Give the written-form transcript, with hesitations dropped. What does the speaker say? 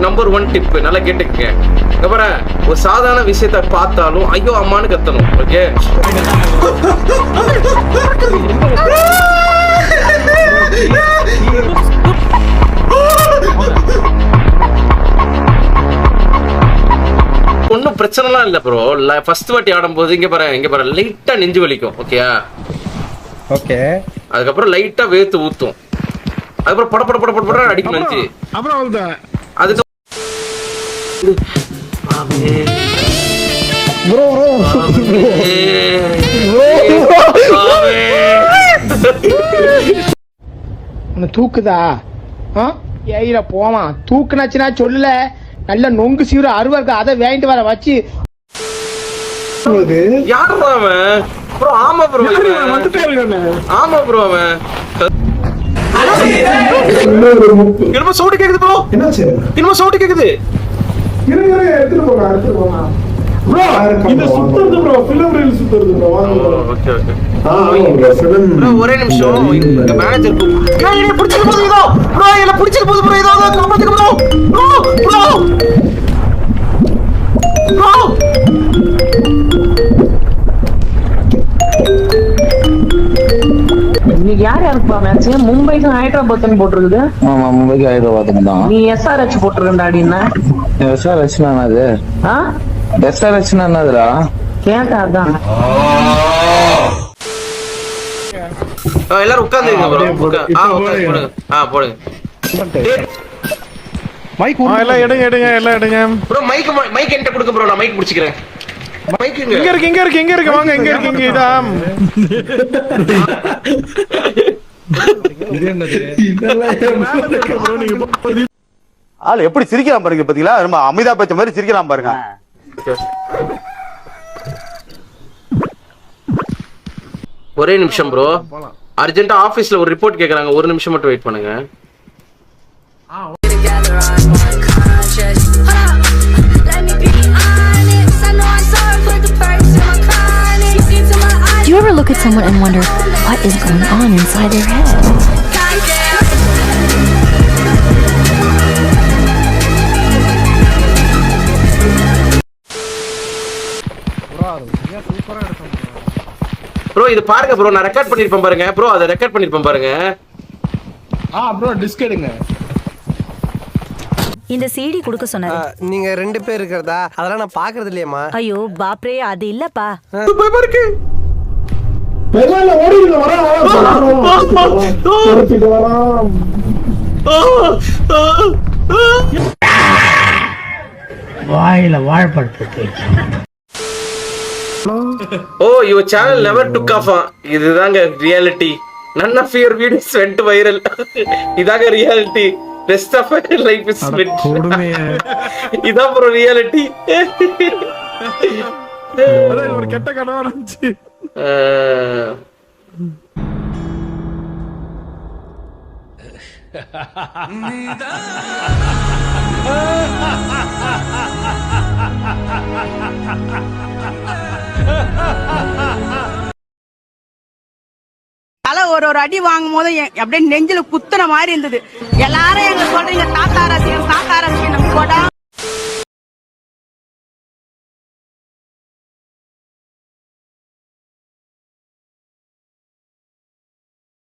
Number 1 tip நல்லா கேட்டுக்கங்க. அப்புறம் ஒரு சாதாரண விஷயத்த பார்த்தாலும் ஐயோ அம்மான்னு கத்தணும். ஓகே, ஒன்னும் பிரச்சனைலாம் இல்ல ப்ரோ. ஃபர்ஸ்ட் வாட்டி ஆடும்போது இங்க பாரு லைட்டா நெஞ்சு வலிக்கும். ஓகேயா? ஓகே. அதுக்கப்புறம் லைட்டா வேத்து ஊத்தும். அதுக்கப்புறம் பட பட பட பட பட அடிக்கும் நெஞ்சு. அப்புறம் அவ்வளவுதான். அதுக்கு ப்ரோ உன்னை தூக்குதா? ஏயில போமா தூக்குனாச்சுன்னா சொல்லல. நல்ல நொங்கு சீர அருவா இருக்கு, அதை வாங்கிட்டு வர வச்சு. யாரு அவன் ப்ரோ? ஆமா ப்ரோ, ஆமா ப்ரோ. அவன் என்னமோ சவுண்ட் கேக்குது ப்ரோ. என்னாச்சு? என்னமோ சவுண்ட் கேக்குது. எடுத்துட்டு போங்க. ப்ரோ இது சுத்துறது ப்ரோ, ஃபிலிம் ரீல் சுத்துறது ப்ரோ. Okay okay. ப்ரோ ஒரே நிமிஷம், இங்க மேனேஜர் என்ன புடிச்சிட்டு போகுது இதோ ப்ரோ. என்ன புடிச்சிட்டு போகுது ப்ரோ. இதோ காப்பாத்துங்க ப்ரோ. ப்ரோ ப்ரோ இன்னைக்கு யார் யாருப்பா மேட்ச்? மும்பைக்கு ஹைதராபாத்னு போட்டிருக்குது. ஆமா, மும்பைக்கு ஹைதராபாத்துக்கு தான். நீ SRH போட்டிருக்கா அடின்னா? SRH என்னது? SRH என்னதுடா? கேட்டா அதான். எல்லாரும் உட்கார்ந்துங்க ப்ரோ. போடுங்க. போடுங்க. மைக் எல்லாம் எடுங்க. ப்ரோ மைக் என்கிட்ட கொடுங்க ப்ரோ. நான் மைக் பிடிச்சிக்கிறேன். மைக் இங்க இருக்கு வாங்க. இங்க இதான். ஆள் எப்படி சிரிக்கலாம் பாருங்க. பாத்தீங்களா? ரொம்ப அமிதாப் பச்சன் மாதிரி சிரிக்கலாம் பாருங்க. ஒரே நிமிஷம் ப்ரோ. அர்ஜென்ட்டா ஆபீஸ்ல ஒரு ரிப்போர்ட் கேக்குறாங்க. ஒரு நிமிஷம் மட்டும் வெயிட் பண்ணுங்க. Do you ever look at someone and wonder what is going on inside their head? Bro இது பாருங்க ப்ரோ, நான் ரெக்கார்ட் பண்ணிருப்பேன் பாருங்க ப்ரோ. அதை ரெக்கார்ட் பண்ணிருப்பேன் பாருங்க. ப்ரோ டிஸ்க் எடுங்க. இந்த CD குடுக்க சொன்னாரு. நீங்க 2 பேர் இருக்கறதா? அதெல்லாம் நான் பாக்குறது இல்லையேமா. ஐயோ பாப்ரே, அது இல்லப்பா. பயமா இருக்கு. பெருமாள் ஓடிங்க வர. வாயில வாழைப்பழத்தை. Oh your channel never took off. இதுதாங்க reality. none of your videos went viral. இதாங்க reality. rest of my life is spent. இதான் ப்ரோ ரியாலிட்டி. ஒரு கெட்ட கனவா இருந்துச்சு. ஒரு அடி வாங்கும் போது அப்படியே நெஞ்சில குத்துன மாதிரி இருந்தது. எல்லாரும் எங்க சொல்றீங்க தாத்தா ரசிகன்